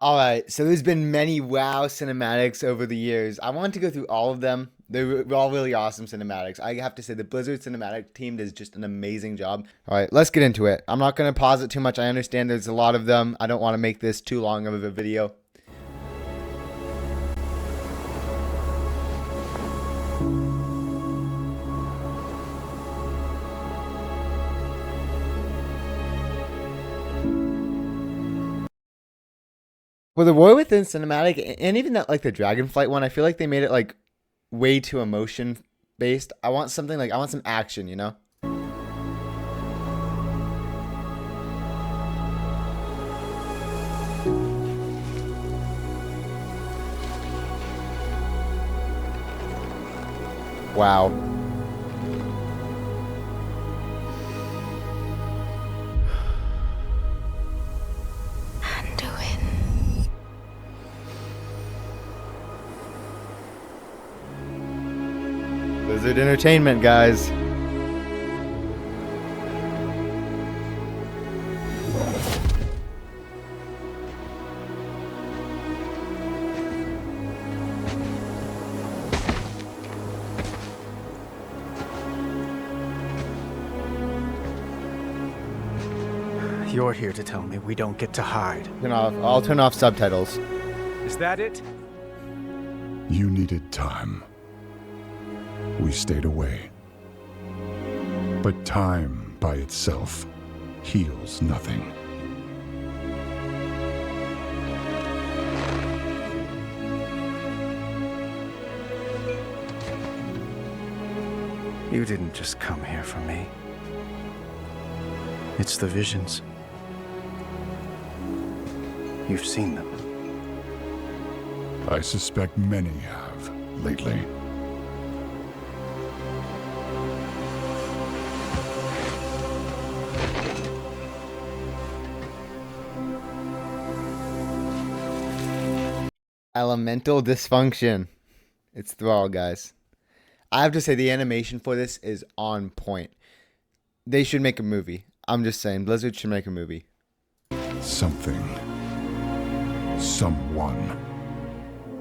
All right, so there's been many WoW cinematics over the years. I want to go through all of them. They're all really awesome cinematics. I have to say the Blizzard cinematic team does just an amazing job. All right, let's get into it. I'm not going to pause it too much. I understand there's a lot of them. I don't want to make this too long of a video. For the War Within cinematic, and even that like the Dragonflight one, I feel like they made it like way too emotion based. I want something like I want some action, you know? Wow. Anduin. Blizzard Entertainment, guys. You're here to tell me we don't get to hide. I'll turn off subtitles. Is that it? You needed time. We stayed away. But time by itself heals nothing. You didn't just come here for me. It's the visions. You've seen them. I suspect many have lately. Elemental dysfunction. It's Thrall, guys. I have to say the animation for this is on point. They should make a movie. I'm just saying, Blizzard should make a movie. Something, someone,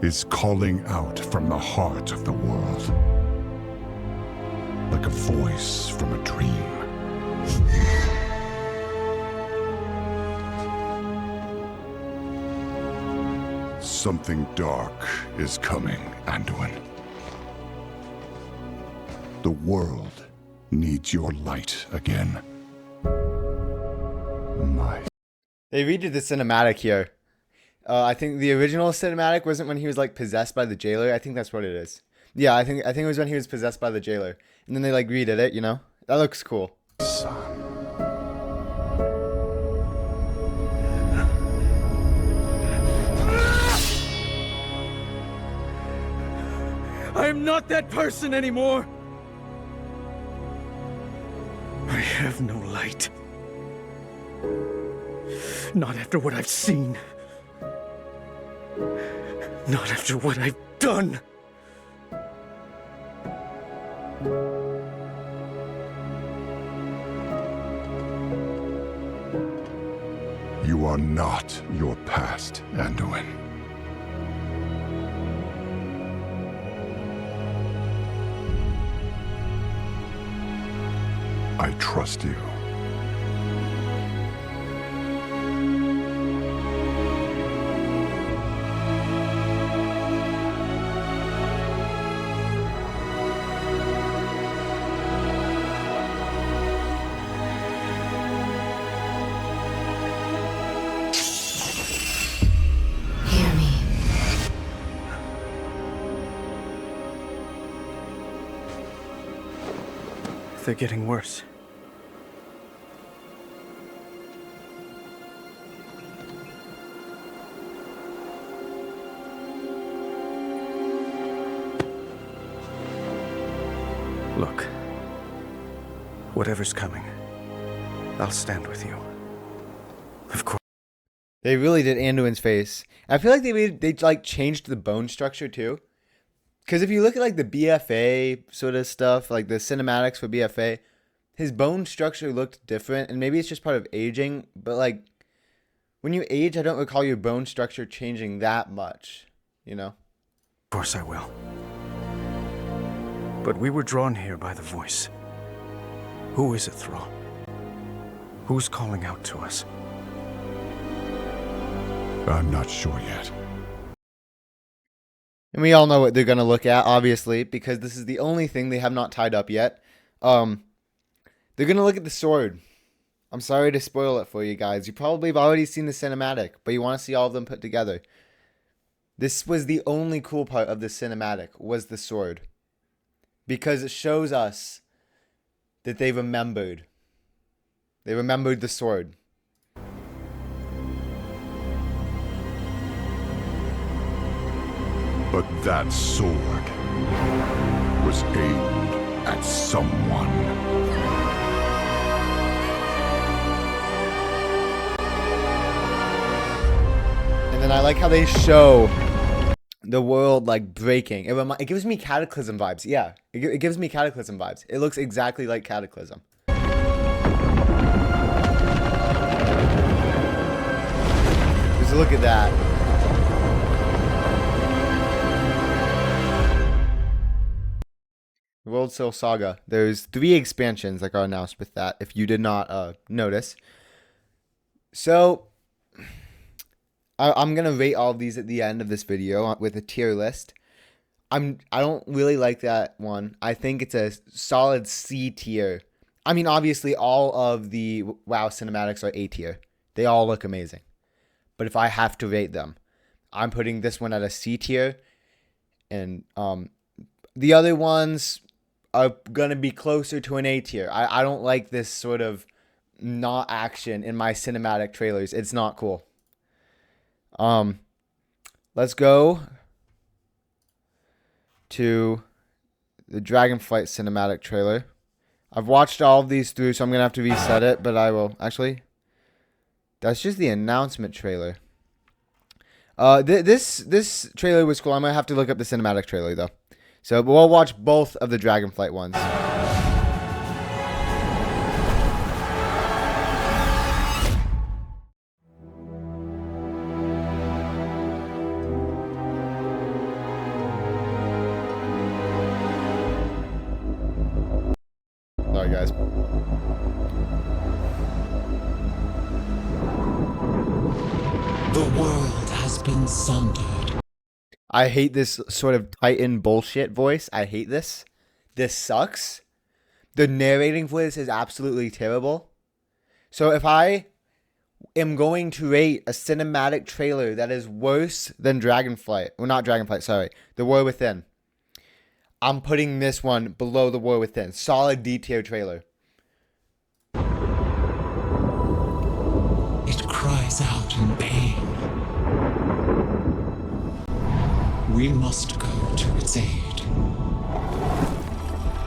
is calling out from the heart of the world. Like a voice from a dream. Something dark is coming, Anduin. The world needs your light again. My... They redid the cinematic here. I think the original cinematic wasn't when he was like possessed by the jailer. I think that's what it is. Yeah, I think it was when he was possessed by the jailer, and then they like redid it. You know, that looks cool. son. I am not that person anymore! I have no light. Not after what I've seen. Not after what I've done. You are not your past, Anduin. I trust you. Hear me. They're getting worse. Look, whatever's coming, I'll stand with you. Of course. They really did Anduin's face. I feel like they like changed the bone structure too. Because if you look at like the BFA sort of stuff, like the cinematics for BFA, his bone structure looked different, and maybe it's just part of aging. But like When you age, I don't recall your bone structure changing that much, you know? Of course I will. But we were drawn here by the voice. Who is it, Thrall? Who's calling out to us? I'm not sure yet. And we all know what they're going to look at, obviously, because this is the only thing they have not tied up yet. They're going to look at the sword. I'm sorry to spoil it for you guys. You probably have already seen the cinematic, but you want to see all of them put together. This was the only cool part of the cinematic, was the sword. Because it shows us that they remembered. They remembered the sword. But that sword was aimed at someone. And then I like how they show the world like breaking. It gives me Cataclysm vibes. Yeah, it gives me Cataclysm vibes. It looks exactly like Cataclysm. Just look at that. World Soul Saga. There's 3 expansions that got announced with that, if you did not notice. So, I'm going to rate all of these at the end of this video with a tier list. I don't really like that one. I think it's a solid C tier. I mean, obviously, all of the WoW cinematics are A tier. They all look amazing. But if I have to rate them, I'm putting this one at a C tier. And the other ones are going to be closer to an A tier. I don't like this sort of not action in my cinematic trailers. It's not cool. Let's go to the Dragonflight cinematic trailer. I've watched all of these through, so I'm going to have to reset it, but I will. Actually, that's just the announcement trailer. This trailer was cool. I might have to look up the cinematic trailer, though. So, but we'll watch both of the Dragonflight ones. Sorry, guys. The world has been sundered. I hate this sort of Titan bullshit voice. I hate this. This sucks. The narrating for this is absolutely terrible. So if I am going to rate a cinematic trailer that is worse than Dragonflight, well, not Dragonflight, sorry, The War Within, I'm putting this one below The War Within. Solid D tier trailer. It cries out in pain. We must go to its aid.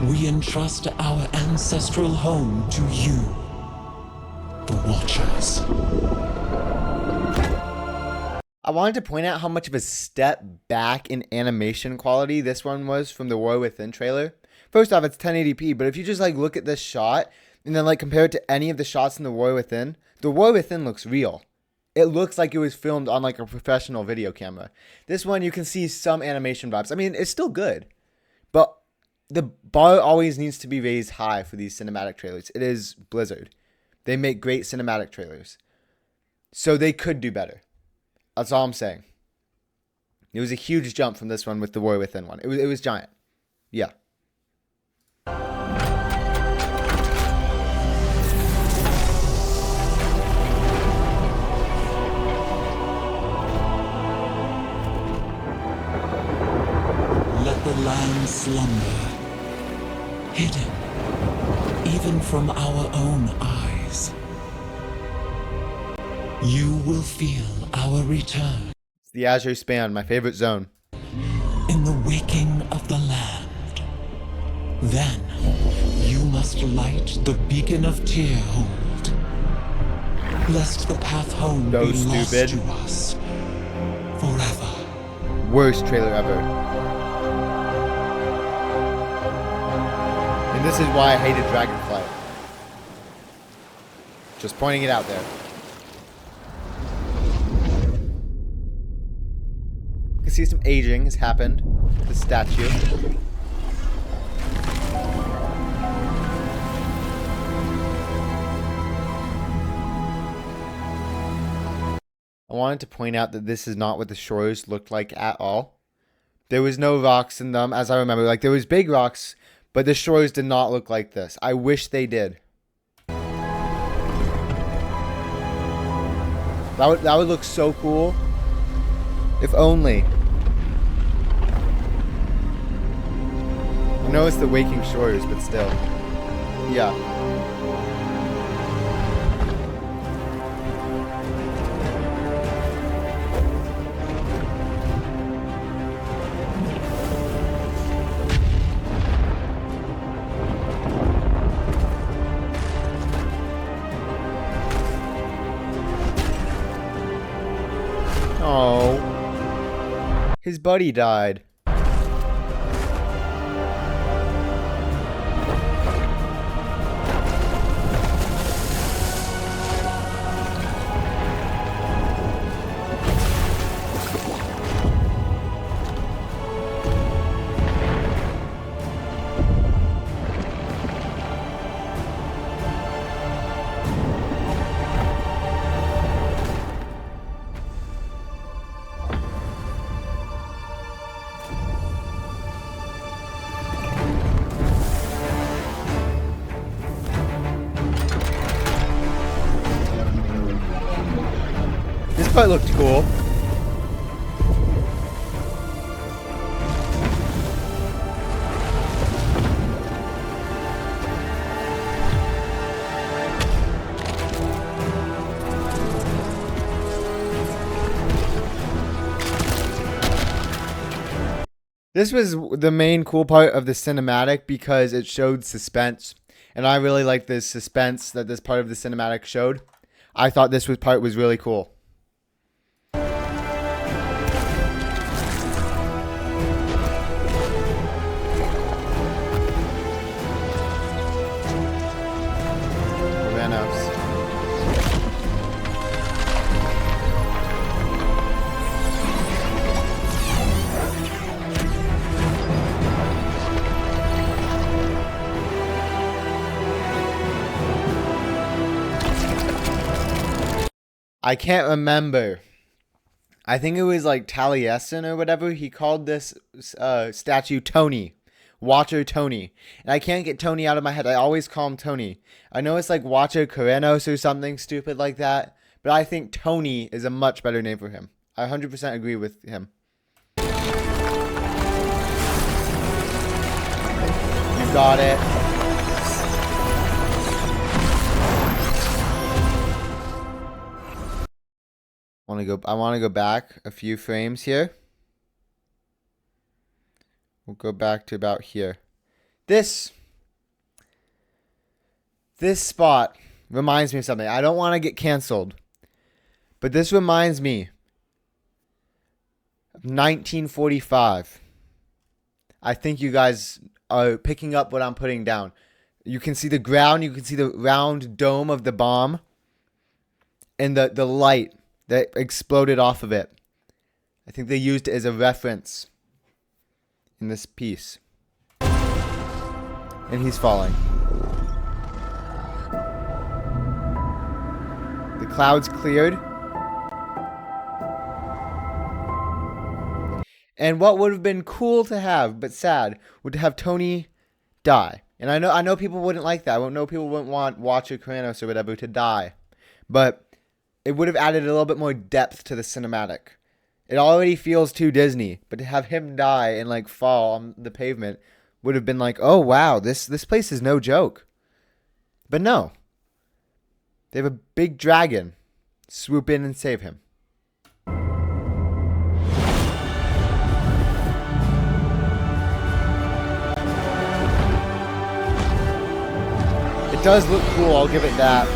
We entrust our ancestral home to you, the Watchers. I wanted to point out how much of a step back in animation quality this one was from the War Within trailer. First off, it's 1080p, but if you just like look at this shot and then like compare it to any of the shots in the War Within looks real. It looks like it was filmed on like a professional video camera. This one, you can see some animation vibes. I mean, it's still good, but the bar always needs to be raised high for these cinematic trailers. It is Blizzard. They make great cinematic trailers. So they could do better. That's all I'm saying. It was a huge jump from this one with the War Within one. It was giant. Yeah. Let the land slumber, hidden even from our own eyes. You will feel our return It's the Azure Span, my favorite zone. in the waking of the land. Then you must light the beacon of Tearhold, lest the path home So be lost stupid. to us forever. Worst trailer ever. And this is why I hated Dragonflight. Just pointing it out there. see some aging has happened to the statue. I wanted to point out that this is not what the shores looked like at all. There was no rocks in them, as I remember. Like, there was big rocks, but the shores did not look like this. I wish they did. That would look so cool. If only. I know it's the waking shores, but still. Yeah. Oh. His buddy died. This part looked cool. This was the main cool part of the cinematic because it showed suspense. And I really liked the suspense that this part of the cinematic showed. I thought this part was really cool. I can't remember. I think it was like Taliesin or whatever. He called this statue Tony. Watcher Tony. And I can't get Tony out of my head. I always call him Tony. I know it's like Watcher Karanos or something stupid like that. But I think Tony is a much better name for him. I 100% agree with him. You got it. I want to go back a few frames here. We'll go back to about here. This spot reminds me of something. I don't want to get canceled, but this reminds me of 1945. I think you guys are picking up what I'm putting down. You can see the ground. You can see the round dome of the bomb and the light that exploded off of it. I think they used it as a reference in this piece. And he's falling. The clouds cleared. And what would have been cool to have, but sad, would have Tony die. And I know people wouldn't like that. I know people wouldn't want Watcher Kranos or whatever to die. But it would have added a little bit more depth to the cinematic. It already feels too Disney, but to have him die and like fall on the pavement would have been like, oh wow, this place is no joke. But no. They have a big dragon swoop in and save him. It does look cool, I'll give it that.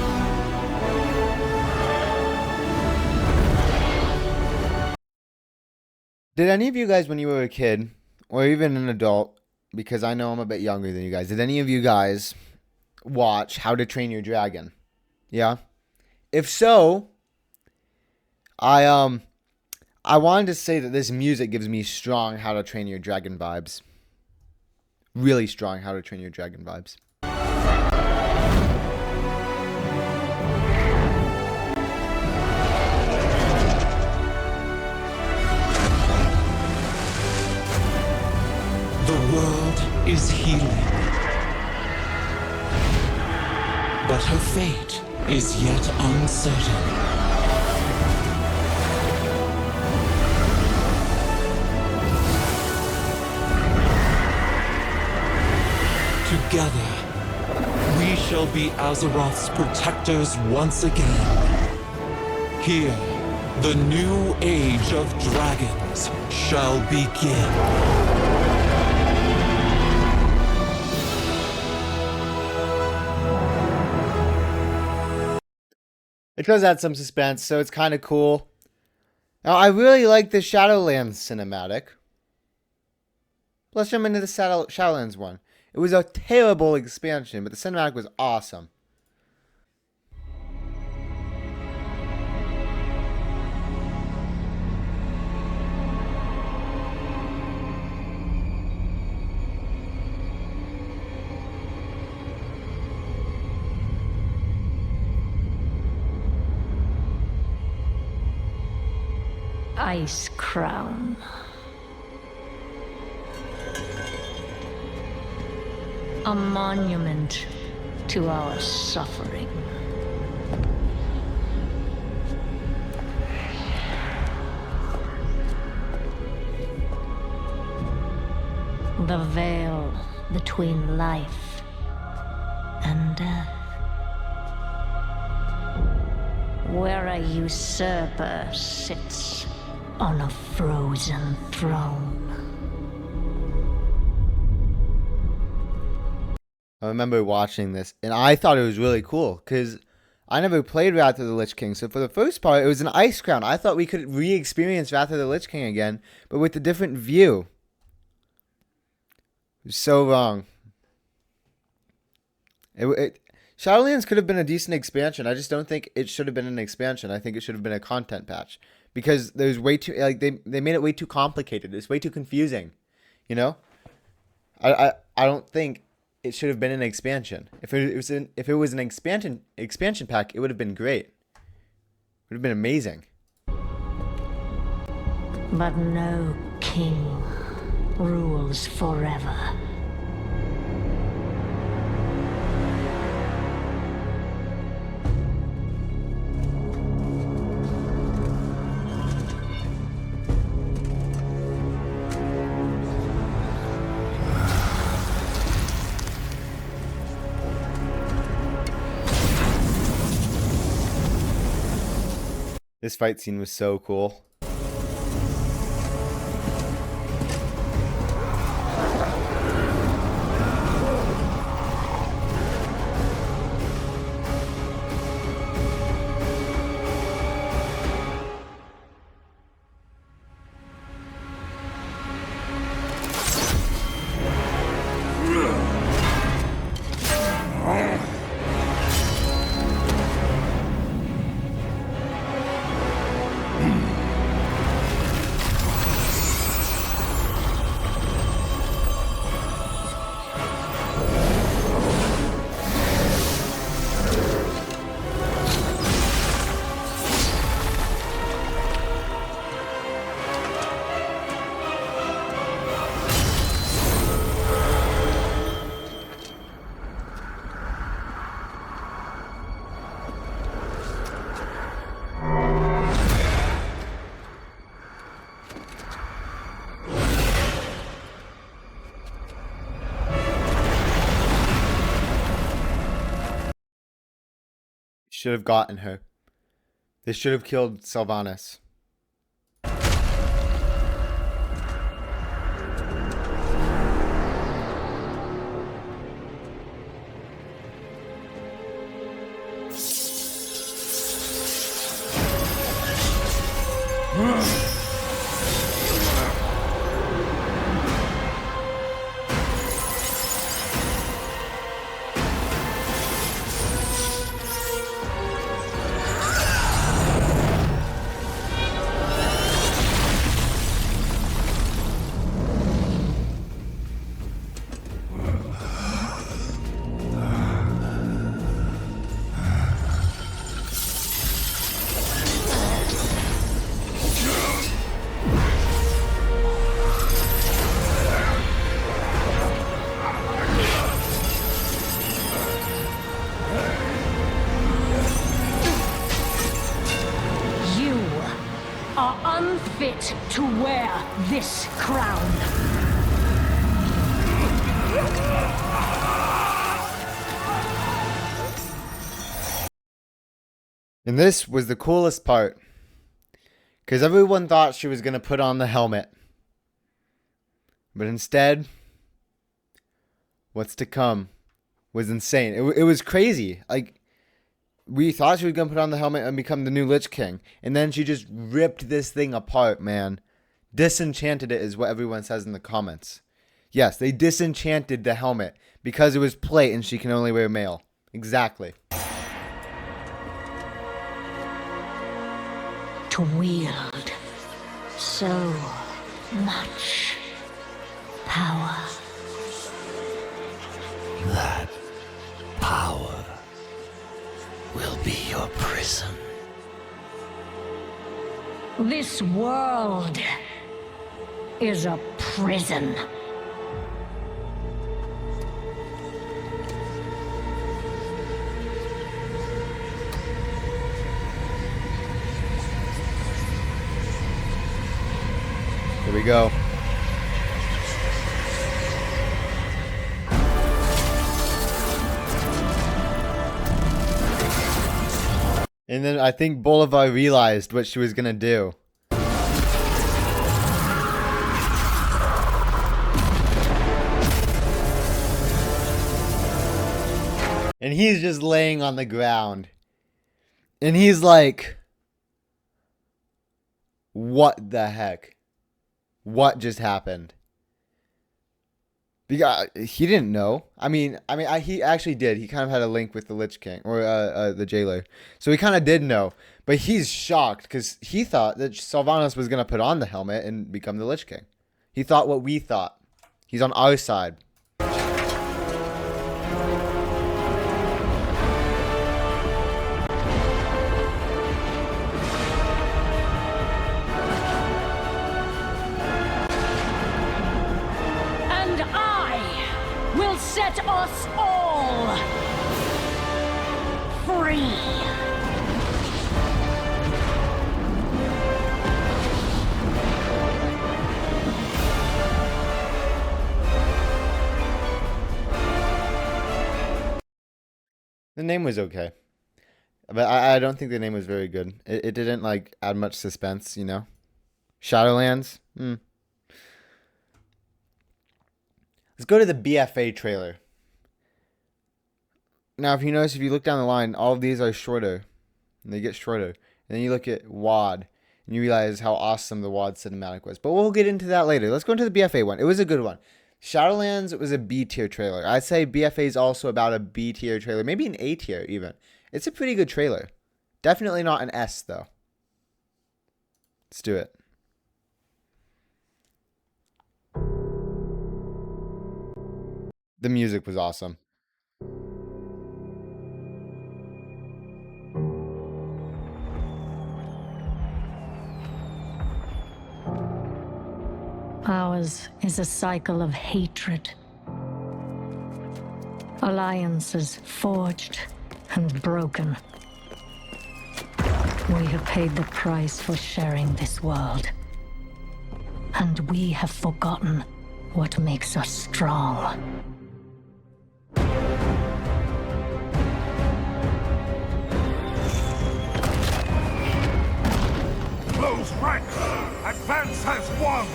Did any of you guys, when you were a kid, or even an adult, because I know I'm a bit younger than you guys, did any of you guys watch How to Train Your Dragon? Yeah? If so, I I wanted to say that this music gives me strong How to Train Your Dragon vibes. Really strong How to Train Your Dragon vibes. The world is healing, but her fate is yet uncertain. Together, we shall be Azeroth's protectors once again. Here, the new age of dragons shall begin. It does add some suspense, so it's kind of cool. Now, I really like the Shadowlands cinematic. Let's jump into the Shadowlands one. It was a terrible expansion, but the cinematic was awesome. Ice Crown. A monument to our suffering. The veil between life and death. Where a usurper sits on a frozen throne. I remember watching this, and I thought it was really cool, because I never played Wrath of the Lich King, so for the first part, it was an Ice Crown. I thought we could re-experience Wrath of the Lich King again, but with a different view. It was so wrong. Shadowlands could have been a decent expansion. I just don't think it should have been an expansion. I think it should have been a content patch. Because there's way too, like, they made it way too complicated. It's way too confusing. You know? I don't think it should have been an expansion. If it was an expansion pack, it would have been great. It would have been amazing. But no king rules forever. This fight scene was so cool. Should have gotten her. They should have killed Sylvanas. unfit to wear this crown. And this was the coolest part. Because everyone thought she was going to put on the helmet. But instead, what's to come was insane. It was crazy. Like, we thought she was going to put on the helmet and become the new Lich King. And then she just ripped this thing apart, man. Disenchanted it is what everyone says in the comments. Yes, they disenchanted the helmet because it was plate and she can only wear mail. Exactly. To wield so much power. That power will be your prison. This world is a prison. Here we go. And then I think Bolivar realized what she was going to do. And he's just laying on the ground. And he's like, what the heck? What just happened? Because he didn't know. He actually did. He kind of had a link with the Lich King or the jailer, so he kind of did know. But he's shocked because he thought that Sylvanas was gonna put on the helmet and become the Lich King. He thought what we thought. He's on our side. Set us all free. The name was okay, but I don't think the name was very good. It didn't like add much suspense, you know. Shadowlands. Let's go to the BFA trailer. Now, if you notice, if you look down the line, all of these are shorter. And they get shorter. And then you look at WAD, and you realize how awesome the WAD cinematic was. But we'll get into that later. Let's go into the BFA one. It was a good one. Shadowlands was a B tier trailer. I'd say BFA is also about a B tier trailer. Maybe an A tier, even. It's a pretty good trailer. Definitely not an S, though. Let's do it. The music was awesome. Ours is a cycle of hatred. Alliances forged and broken. We have paid the price for sharing this world. And we have forgotten what makes us strong. Close ranks! Advance has won!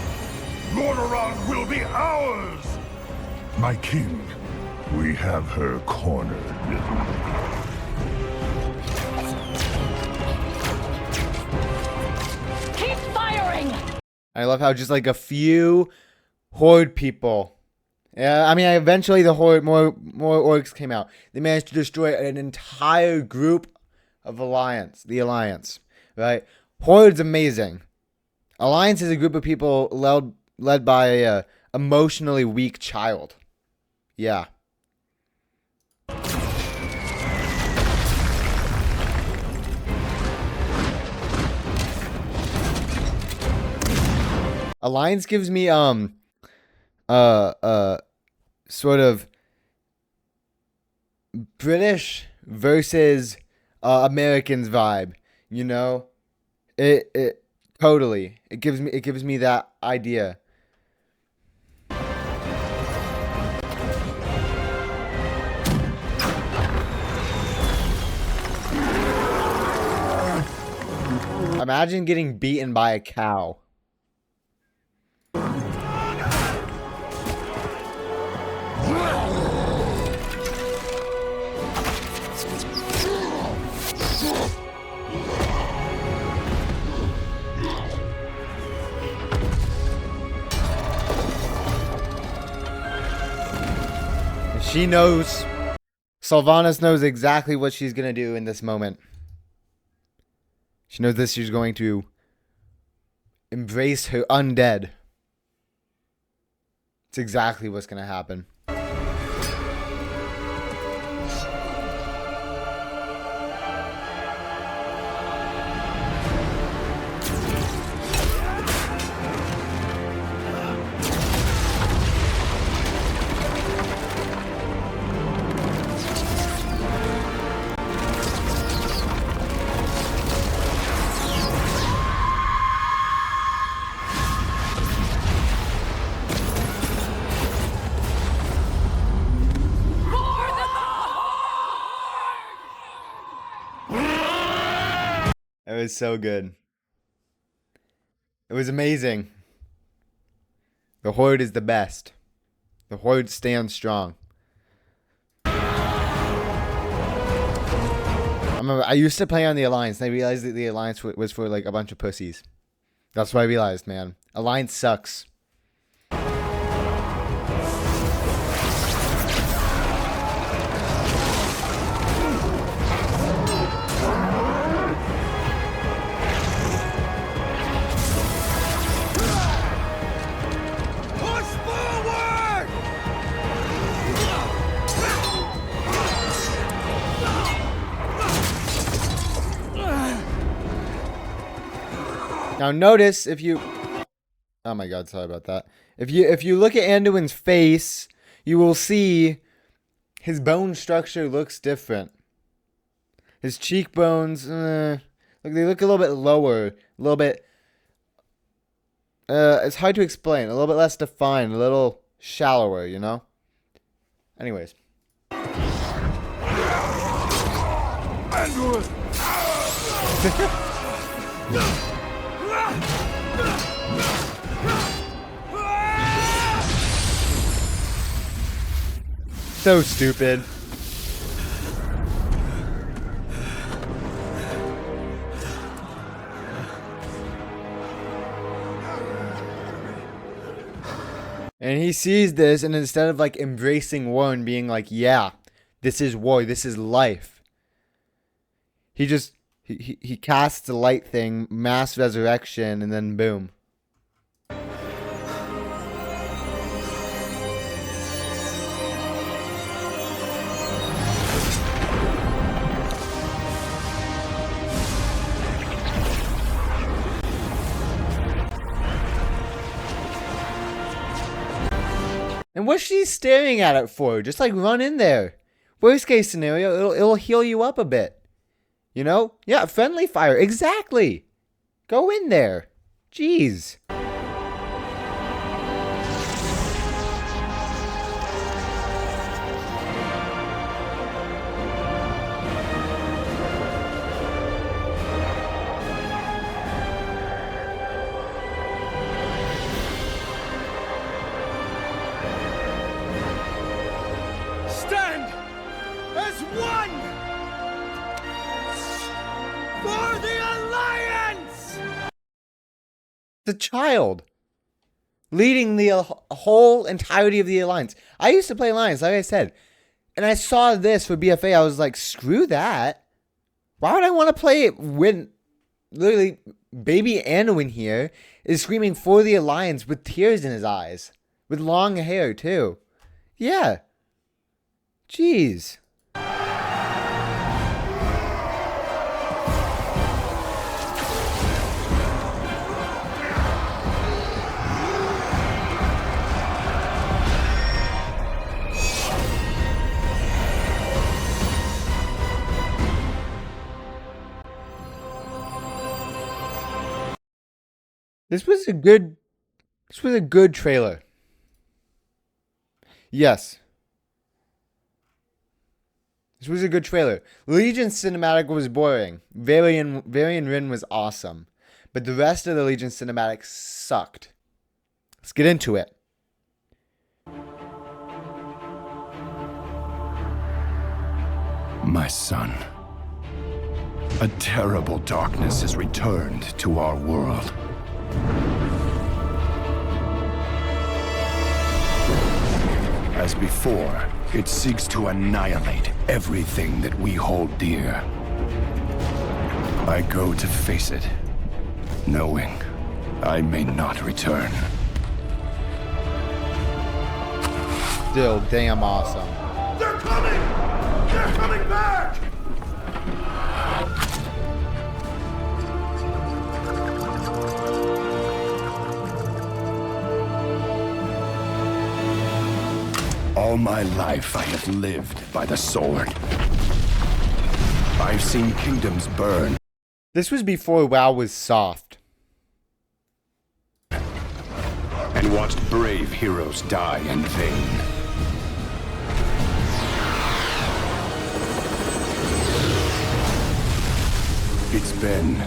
Lordaeron will be ours! My king, we have her cornered. Keep firing! I love how just like a few Horde people. Yeah, eventually the Horde, more orcs came out. They managed to destroy an entire group of the Alliance, right? Horde's amazing. Alliance is a group of people led by a emotionally weak child. Yeah. Alliance gives me sort of British versus Americans vibe, you know? Totally. It gives me that idea. Imagine getting beaten by a cow. She knows. Sylvanas knows exactly what she's going to do in this moment. She knows this. She's going to embrace her undead. It's exactly what's going to happen. It was so good. It was amazing. The Horde is the best. The Horde stands strong. I used to play on the Alliance, and I realized that the Alliance was for like a bunch of pussies. That's what I realized, man. Alliance sucks. Now notice if you, oh my god, sorry about that. If you look at Anduin's face, you will see his bone structure looks different. His cheekbones, they look a little bit lower, a little bit. It's hard to explain. A little bit less defined, a little shallower, you know. Anyways. So stupid. And he sees this, and instead of like embracing war and being like, yeah, this is war, this is life, he just he casts the light thing, mass resurrection, and then boom. And what's she staring at it for? Just like run in there. Worst case scenario, it'll heal you up a bit. You know? Yeah, friendly fire. Exactly. Go in there. Jeez. Stand as one for the Alliance! The child leading the whole entirety of the Alliance. I used to play Alliance, like I said, and I saw this for BFA. I was like, screw that. Why would I want to play it when literally baby Anduin here is screaming for the Alliance with tears in his eyes, with long hair too? Yeah. Jeez. This was a good. This was a good trailer. Yes. This was a good trailer. Legion cinematic was boring. Varian Rin was awesome. But the rest of the Legion cinematic sucked. Let's get into it. My son, a terrible darkness has returned to our world. As before, it seeks to annihilate everything that we hold dear. I go to face it, knowing I may not return. Still damn awesome. They're coming! They're coming back! All my life I have lived by the sword. I've seen kingdoms burn. This was before WoW was soft. And watched brave heroes die in vain. It's been...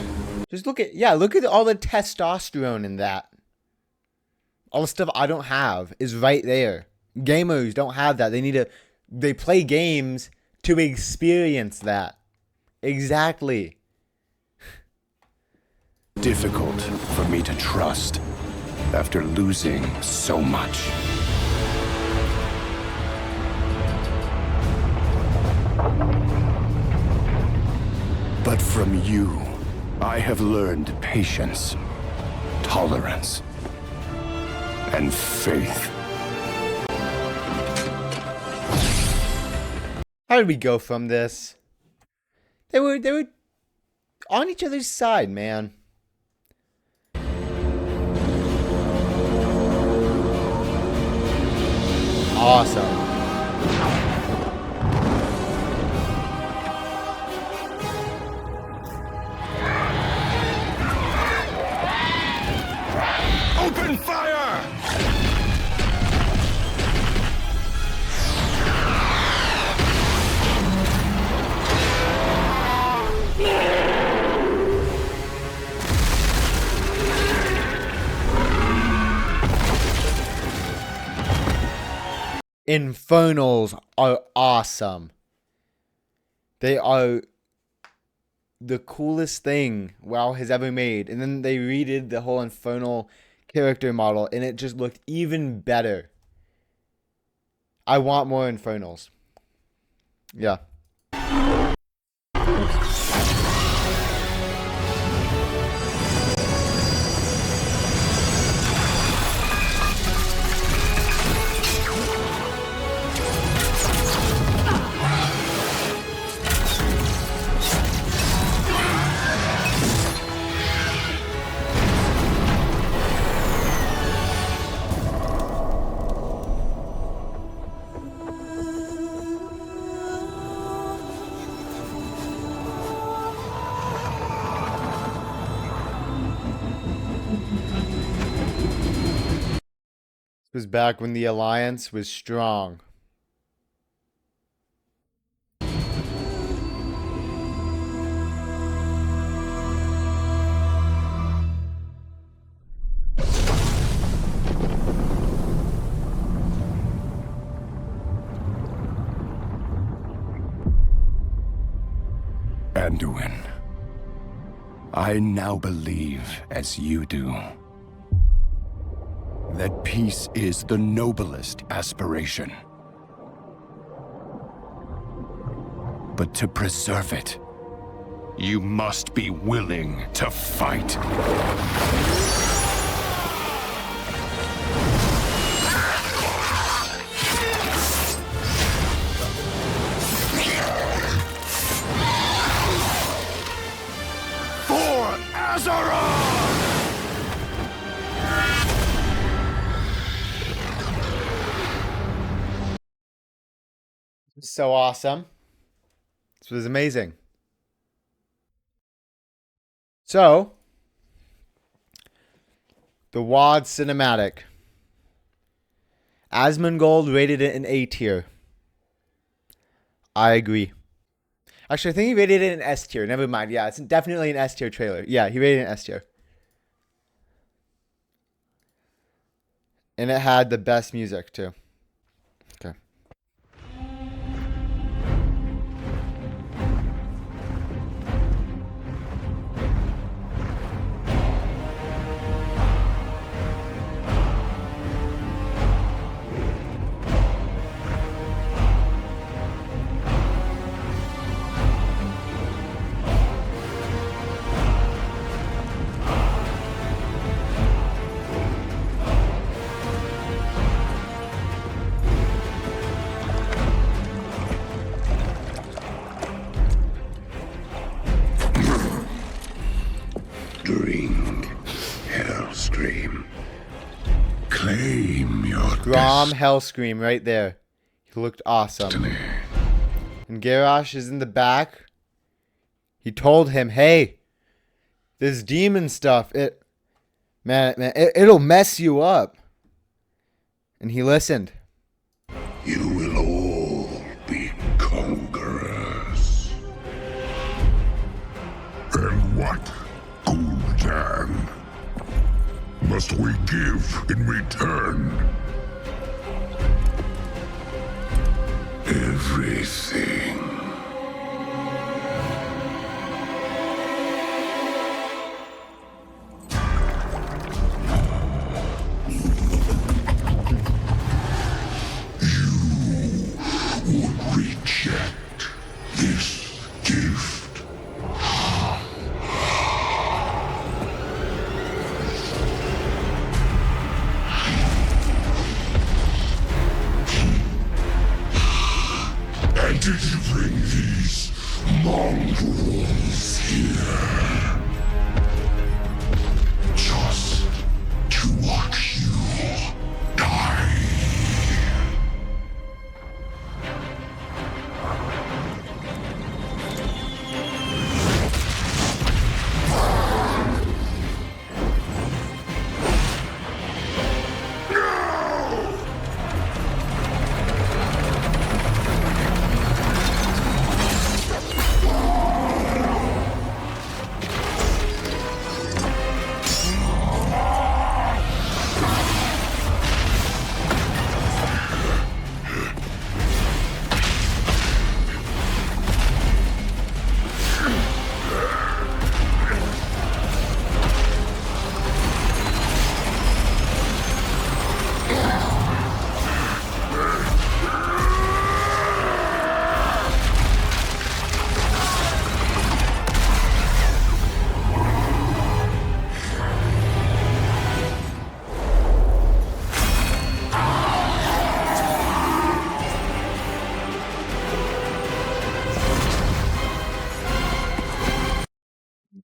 Just look at all the testosterone in that. All the stuff I don't have is right there. Gamers don't have that. They play games to experience that. Exactly. difficult for me to trust after losing so much. But from you, I have learned patience, tolerance, and faith. How did we go from this? They were on each other's side, man. Awesome. Open fire! Infernals are awesome. They are the coolest thing WoW has ever made. And then they redid the whole Infernal character model, and it just looked even better. I want more Infernals. Yeah. Was back when the Alliance was strong. Anduin, I now believe, as you do, that peace is the noblest aspiration. But to preserve it, you must be willing to fight. For Azeroth! So awesome. This was amazing. So, The WAD Cinematic. Asmongold rated it an A tier. I agree. Actually, I think he rated it an S tier. Never mind. Yeah, it's definitely an S tier trailer. Yeah, he rated it an S tier. And it had the best music, too. Okay. Drink, Hellscream. Claim your Grom Hellscream right there. He looked awesome. destiny. And Garrosh is in the back. He told him, hey, this demon stuff, it'll mess you up. And he listened. You will all be conquerors. And what, Gul'dan, must we give in return? Everything. You would reject this gift. And did you bring these mongrels here just to watch you die?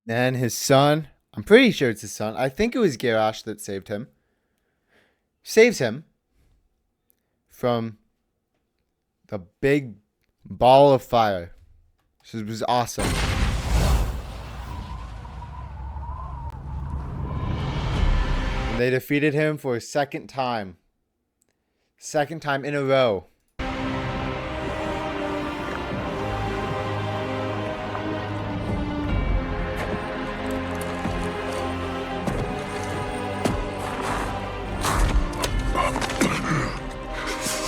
And his son, I'm pretty sure it's his son. I think it was Garrosh that saved him. Saves him from the big ball of fire. This was awesome. And they defeated him for a second time. Second time in a row.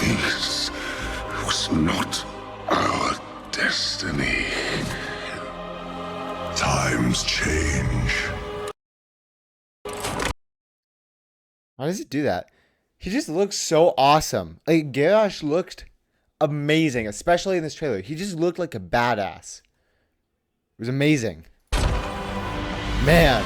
This was not our destiny. Times change. How does he do that? He just looks so awesome. Like, Garrosh looked amazing, especially in this trailer. He just looked like a badass. It was amazing. Man.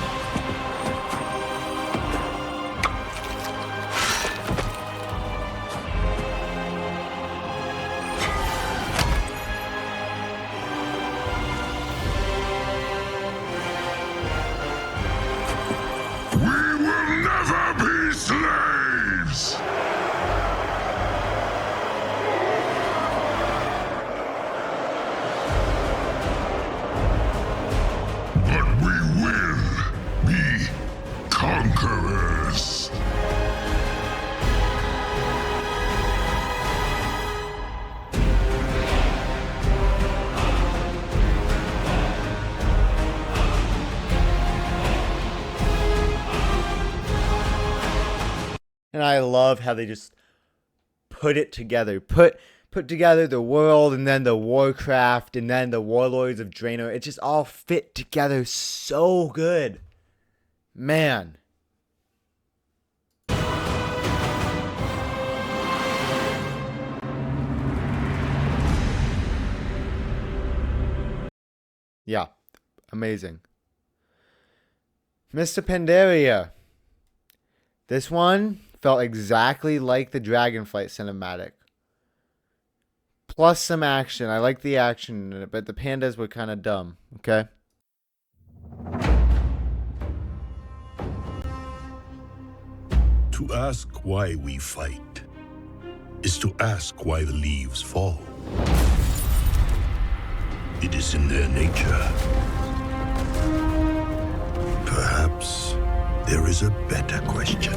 We will never be slaves! But we will And I love how they just put it together. Put together the world, and then the Warcraft, and then the Warlords of Draenor. It just all fit together so good. Man. Yeah, amazing. Mr. Pandaria. This one felt exactly like the Dragonflight cinematic. Plus some action. I like the action in it, but the pandas were kind of dumb, okay? To ask why we fight is to ask why the leaves fall. It is in their nature. Perhaps there is a better question.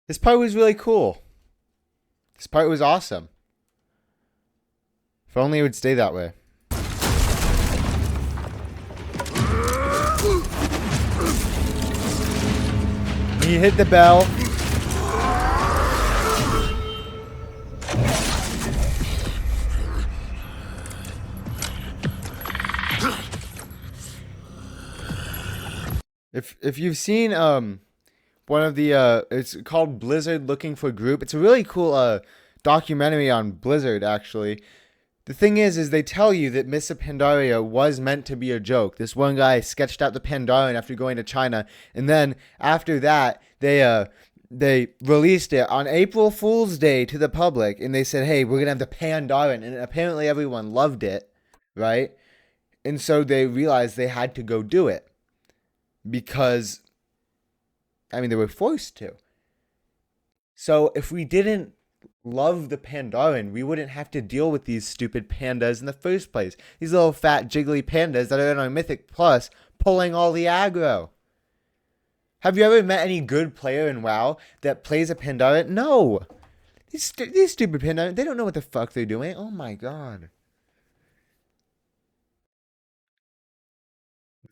This part was really cool. This part was awesome. If only it would stay that way. He hit the bell. If you've seen one of the it's called Blizzard Looking for Group. It's a really cool documentary on Blizzard, actually. The thing is they tell you that Miss Pandaria was meant to be a joke. This one guy sketched out the Pandaren after going to China, and then after that they released it on April Fool's Day to the public, and they said, hey, we're gonna have the Pandaren, and apparently everyone loved it, right? And so they realized they had to go do it because, I mean, they were forced to. So if we didn't love the Pandaren, we wouldn't have to deal with these stupid pandas in the first place. These little fat jiggly pandas that are in our Mythic Plus pulling all the aggro. Have you ever met any good player in WoW that plays a Pandaren? No. These stupid Pandaren, they don't know what the fuck they're doing. Oh my god.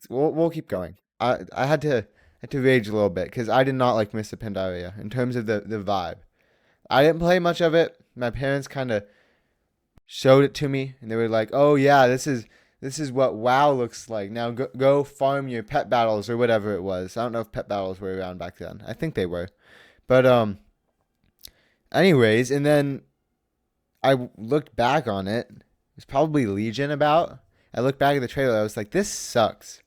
We'll keep going. I had to rage a little bit because I did not like Mr. Pandaria in terms of the vibe. I didn't play much of it. My parents kind of showed it to me, and they were like, "Oh yeah, this is what WoW looks like. Now go farm your pet battles or whatever it was." I don't know if pet battles were around back then. I think they were, but anyways, and then I looked back on it. It was probably Legion about. I looked back at the trailer. I was like, "This sucks."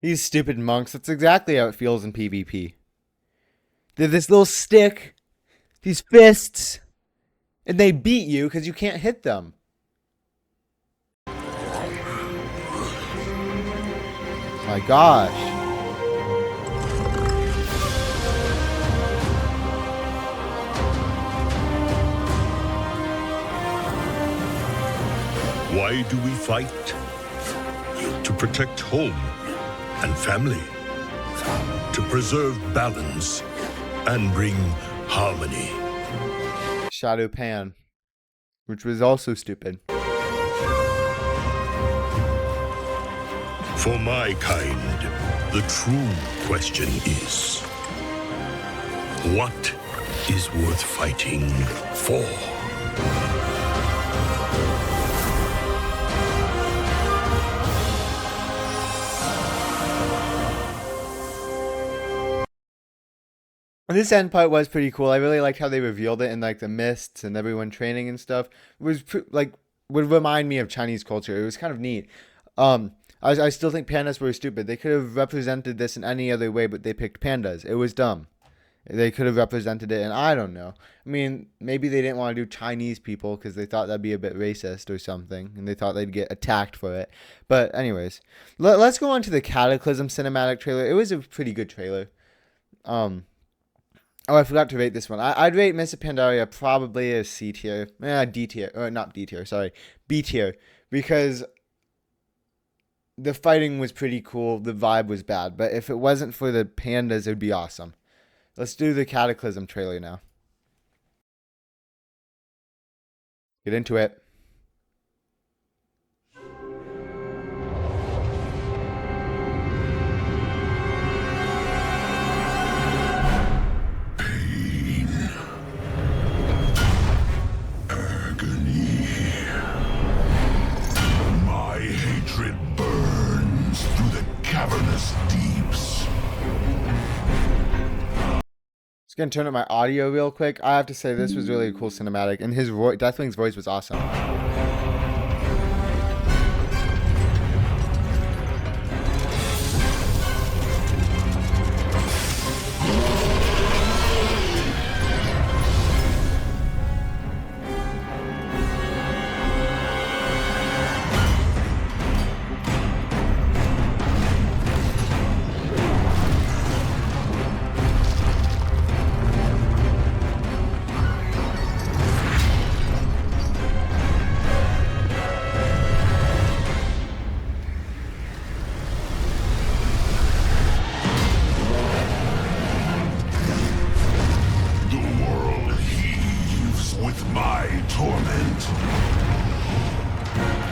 These stupid monks, that's exactly how it feels in PvP. They're this little stick, these fists, and they beat you because you can't hit them. My gosh. Why do we fight? To protect home and family. To preserve balance and bring harmony. Shadow Pan, which was also stupid. For my kind, the true question is, what is worth fighting for? This end part was pretty cool. I really liked how they revealed it in like the mists and everyone training and stuff. It was like would remind me of Chinese culture. It was kind of neat. I still think pandas were stupid. They could have represented this in any other way, but they picked pandas. It was dumb. They could have represented it, and I don't know. I mean, maybe they didn't want to do Chinese people because they thought that'd be a bit racist or something, and they thought they'd get attacked for it. But anyways, let's go on to the Cataclysm cinematic trailer. It was a pretty good trailer. Oh, I forgot to rate this one. I'd rate Mists of Pandaria probably a C tier. D tier. Or not D tier, sorry. B tier. Because the fighting was pretty cool. The vibe was bad. But if it wasn't for the pandas, it would be awesome. Let's do the Cataclysm trailer now. Get into it. Cavernous deeps. Just gonna turn up my audio real quick. I have to say this was really a cool cinematic, and his Deathwing's voice was awesome.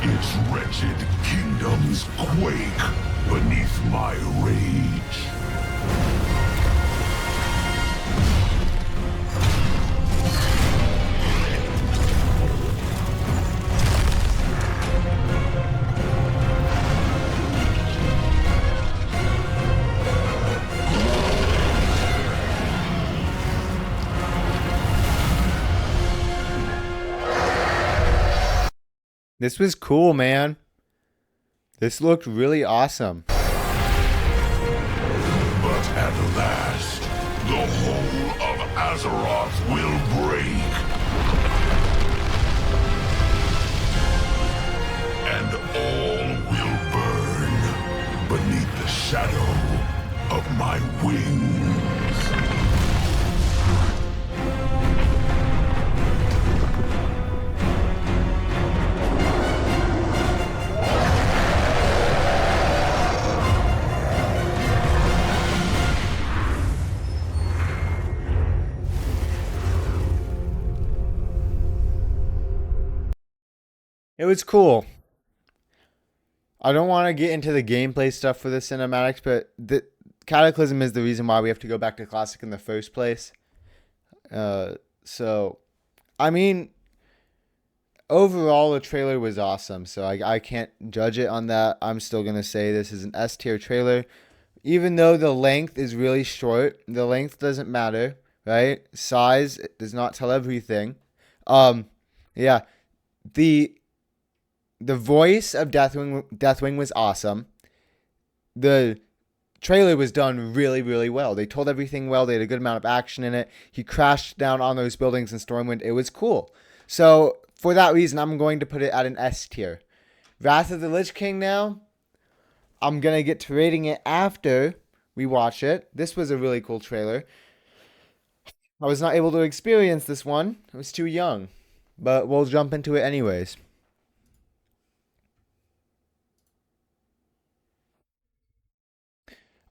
Its wretched kingdoms quake beneath my rage. This was cool, man. This looked really awesome. But at last, the whole of Azeroth will break. And all will burn beneath the shadow of my wings. It was cool. I don't want to get into the gameplay stuff for the cinematics, but the Cataclysm is the reason why we have to go back to Classic in the first place. So, I mean, overall, the trailer was awesome, so I can't judge it on that. I'm still going to say this is an S tier trailer. Even though the length is really short, the length doesn't matter, right? Size does not tell everything. Yeah, the voice of Deathwing was awesome. The trailer was done really, really well. They told everything well. They had a good amount of action in it. He crashed down on those buildings in Stormwind. It was cool. So for that reason, I'm going to put it at an S tier. Wrath of the Lich King now, I'm going to get to rating it after we watch it. This was a really cool trailer. I was not able to experience this one. I was too young. But we'll jump into it anyways.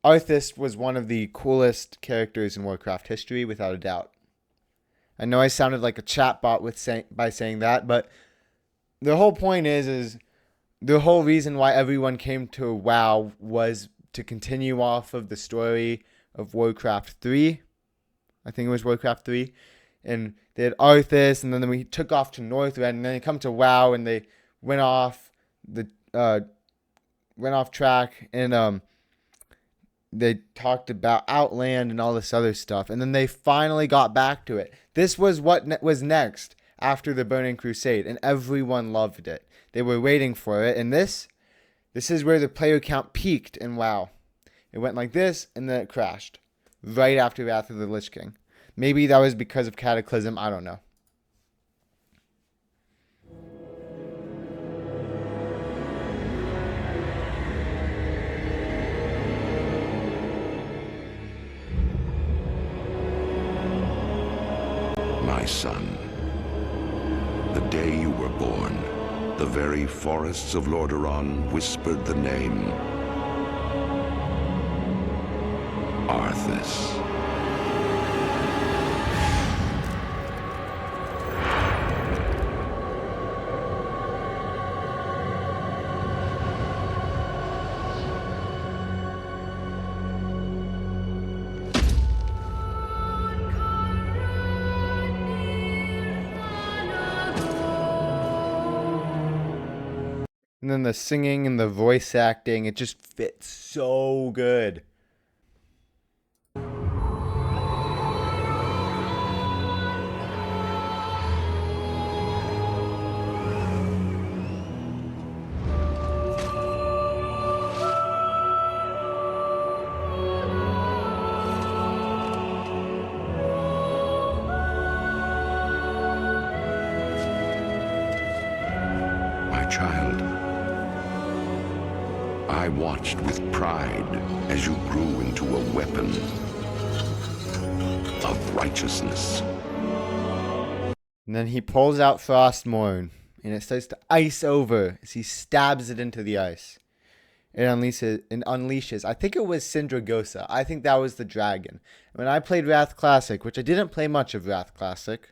Arthas was one of the coolest characters in Warcraft history, without a doubt. I know I sounded like a chatbot by saying that, but the whole point is the whole reason why everyone came to WoW was to continue off of the story of Warcraft 3. I think it was Warcraft 3. And they had Arthas, and then we took off to Northrend, and then they come to WoW, and they went off track, and they talked about Outland and all this other stuff, and then they finally got back to it. This was what was next after the Burning Crusade, and everyone loved it. They were waiting for it, and this is where the player count peaked in WoW. It went like this, and then it crashed right after Wrath of the Lich King. Maybe that was because of Cataclysm. I don't know. My son, the day you were born, the very forests of Lordaeron whispered the name Arthas. And then the singing and the voice acting, it just fits so good. My child, I watched with pride as you grew into a weapon of righteousness. And then he pulls out Frostmourne, and it starts to ice over as he stabs it into the ice. It unleashes. I think it was Sindragosa. I think that was the dragon. When I played Wrath Classic, which I didn't play much of Wrath Classic,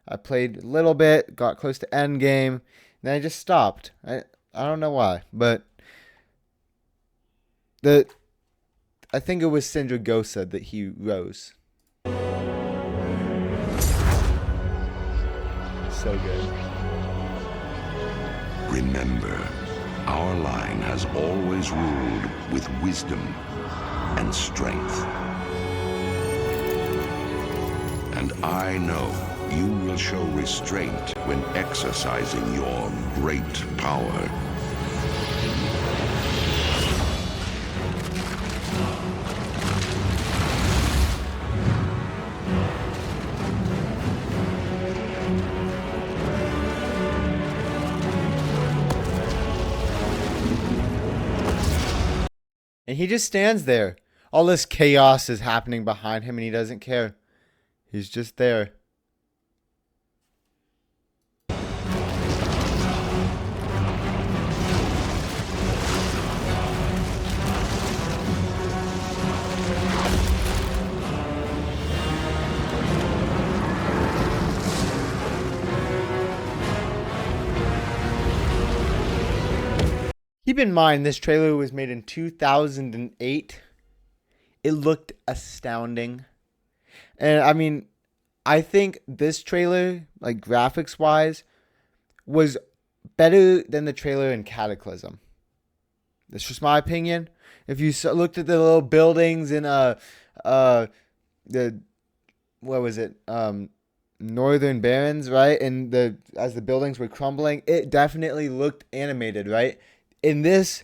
I played a little bit, got close to end game, and then I just stopped. I don't know why, but I think it was Sindragosa that he rose. So good. Remember, our line has always ruled with wisdom and strength. And I know you will show restraint when exercising your great power. And he just stands there. All this chaos is happening behind him, and he doesn't care. He's just there. Keep in mind, this trailer was made in 2008. It looked astounding. And I mean, I think this trailer, like graphics wise, was better than the trailer in Cataclysm. That's just my opinion. If you looked at the little buildings in the what was it? Northern Barrens, right? And as the buildings were crumbling, it definitely looked animated, right? In this,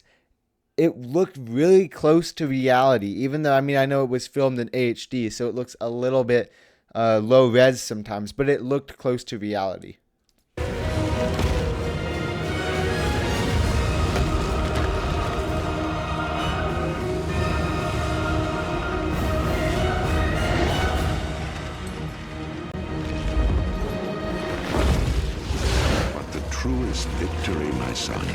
it looked really close to reality, even though, I mean, I know it was filmed in HD, so it looks a little bit low res sometimes, but it looked close to reality. Truest victory, my son,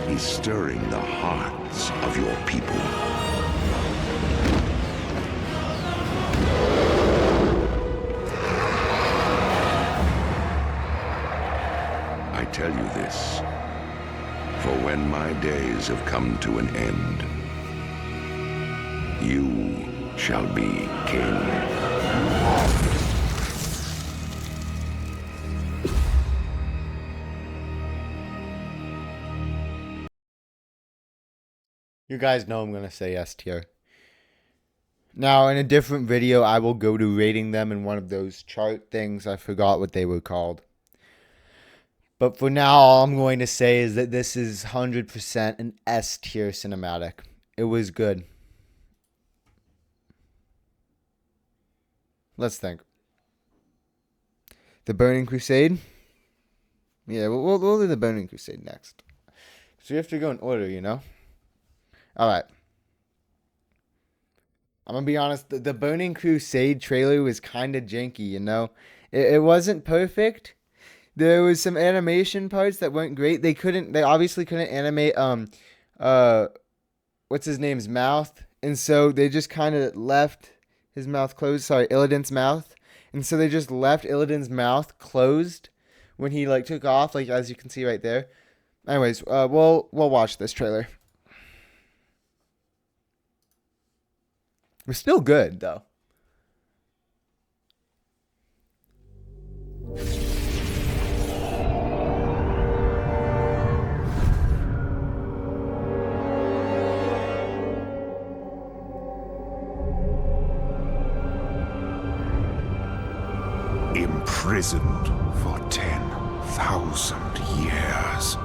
is stirring the hearts of your people. I tell you this, for when my days have come to an end, you shall be king. You guys know I'm going to say S tier. Now, in a different video, I will go to rating them in one of those chart things. I forgot what they were called. But for now, all I'm going to say is that this is 100% an S tier cinematic. It was good. Let's think. The Burning Crusade? Yeah, we'll do the Burning Crusade next. So you have to go in order, you know? Alright. I'm gonna be honest, the Burning Crusade trailer was kind of janky, you know? It wasn't perfect. There was some animation parts that weren't great. They obviously couldn't animate, what's his name's mouth? And so they just kind of left his mouth closed. Sorry, Illidan's mouth. And so they just left Illidan's mouth closed when he, like, took off, like, as you can see right there. Anyways, we'll watch this trailer. We're still good, though. Imprisoned for 10,000 years.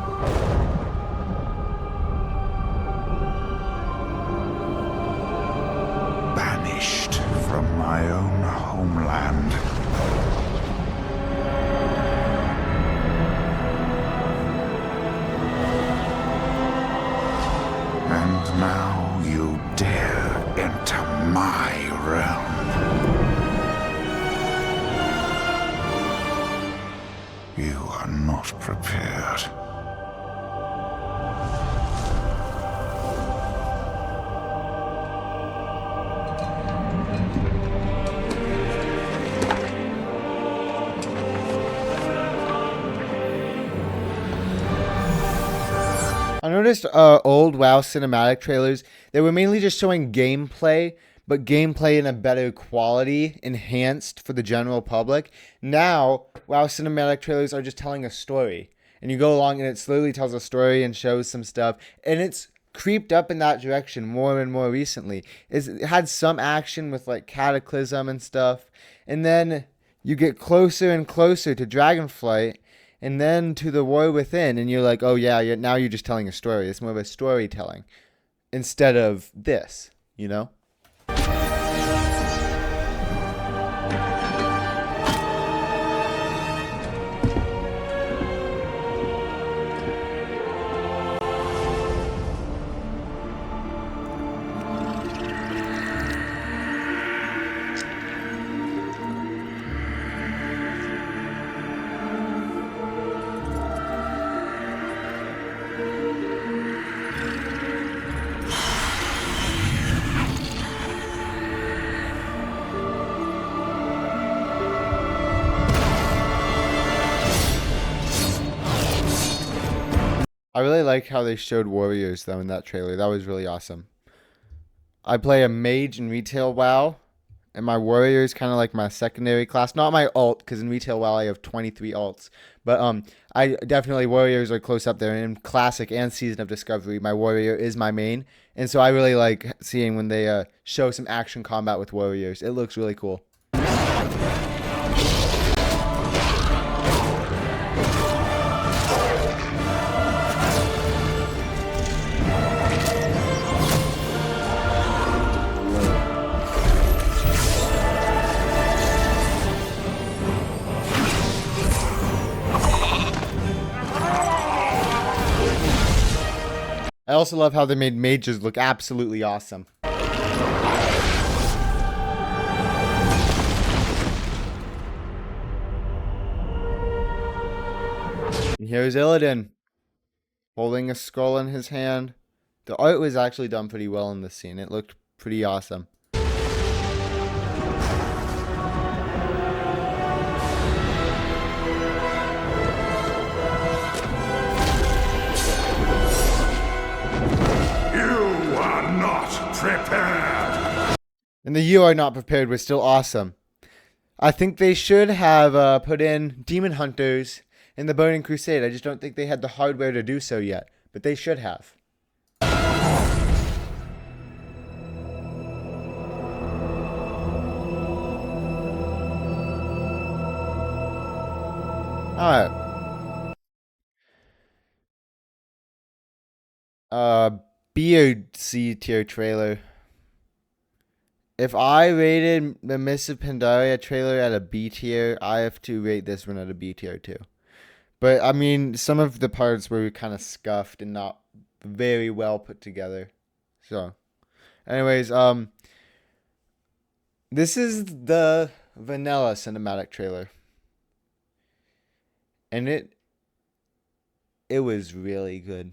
Banished from my own homeland. And now you dare enter my realm. You are not prepared. I noticed old WoW cinematic trailers, they were mainly just showing gameplay, but gameplay in a better quality, enhanced for the general public. Now, WoW cinematic trailers are just telling a story. And you go along and it slowly tells a story and shows some stuff. And it's creeped up in that direction more and more recently. It had some action with like Cataclysm and stuff. And then you get closer and closer to Dragonflight. And then to the War Within, and you're like, oh yeah, now you're just telling a story. It's more of a storytelling instead of this, you know? I really like how they showed warriors, though, in that trailer. That was really awesome. I play a mage in retail WoW, and my warrior is kind of like my secondary class. Not my ult, because in retail WoW I have 23 ults. But I definitely, warriors are close up there. And in Classic and Season of Discovery, my warrior is my main. And so I really like seeing when they show some action combat with warriors. It looks really cool. I also love how they made mages look absolutely awesome. And here's Illidan, holding a skull in his hand. The art was actually done pretty well in this scene. It looked pretty awesome. Prepared! And the "you are not prepared" was still awesome. I think they should have put in demon hunters in the Burning Crusade. I just don't think they had the hardware to do so yet, but they should have. Alright. B tier trailer. If I rated the Mists of Pandaria trailer at a B tier, I have to rate this one at a B tier too. But I mean, some of the parts were kind of scuffed and not very well put together. So, anyways, this is the vanilla cinematic trailer, and it was really good.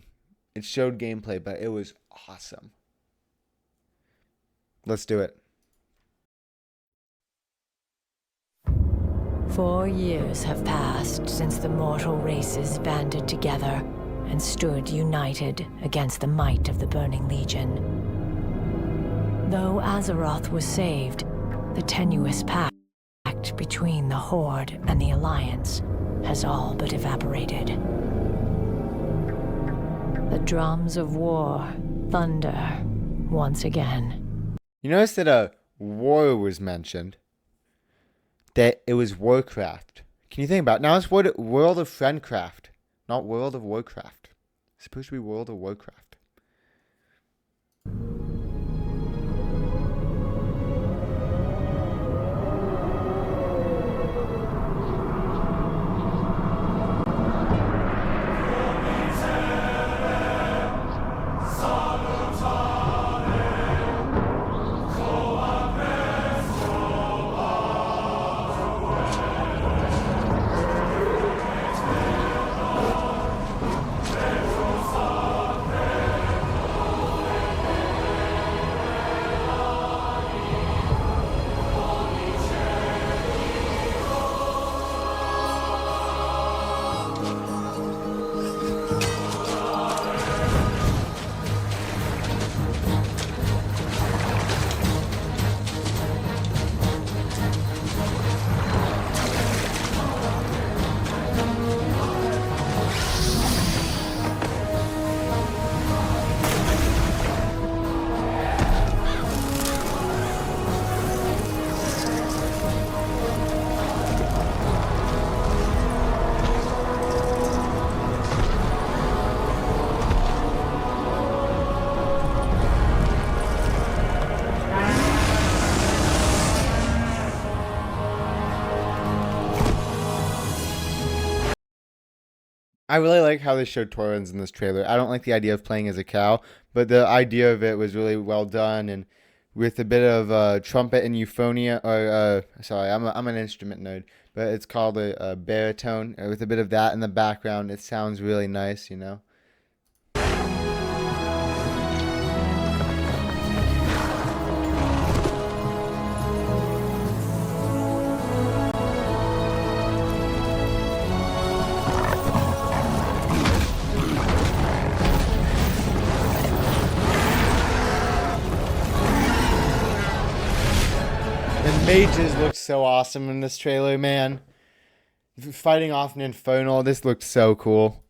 It showed gameplay, but it was awesome. Let's do it. 4 years have passed since the mortal races banded together and stood united against the might of the Burning Legion. Though Azeroth was saved, the tenuous pact between the Horde and the Alliance has all but evaporated. The drums of war thunder once again. You notice that a war was mentioned. That it was Warcraft. Can you think about it? Now it's World of Friendcraft, not World of Warcraft. It's supposed to be World of Warcraft. I really like how they showed Torrens in this trailer. I don't like the idea of playing as a cow, but the idea of it was really well done, and with a bit of trumpet and euphonia, or sorry, I'm an instrument nerd, but it's called a baritone. With a bit of that in the background, it sounds really nice, you know. Mages looked so awesome in this trailer, man. Fighting off an Infernal, this looked so cool.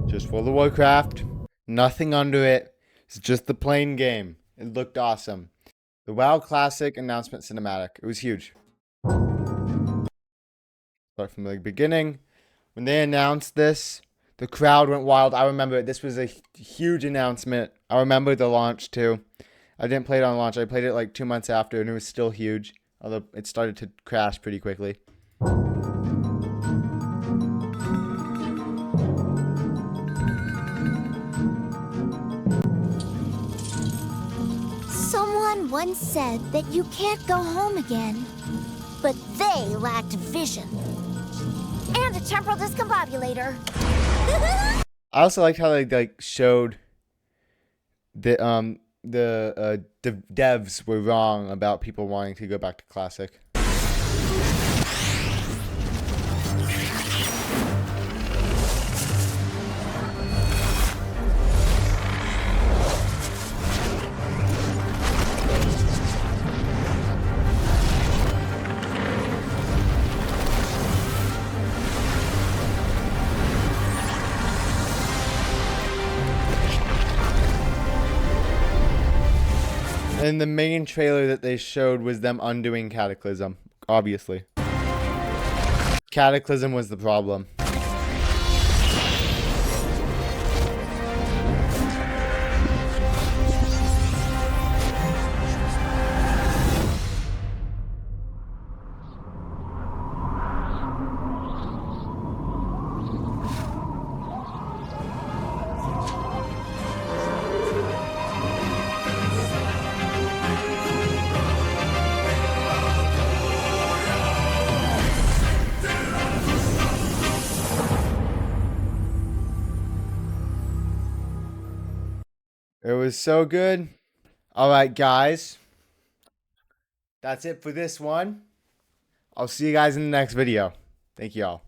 Just for the Warcraft, nothing under it. It's just the plain game. It looked awesome. The WoW Classic announcement cinematic. It was huge. Start from the beginning. When they announced this, the crowd went wild. I remember it. This was a huge announcement. I remember the launch too. I didn't play it on launch. I played it like 2 months after, and it was still huge. Although it started to crash pretty quickly. Someone once said that you can't go home again, but they lacked vision. And a temporal discombobulator. I also liked how they like showed the devs were wrong about people wanting to go back to Classic. And the main trailer that they showed was them undoing Cataclysm, obviously. Cataclysm was the problem. It was so good. All right, guys. That's it for this one. I'll see you guys in the next video. Thank you all.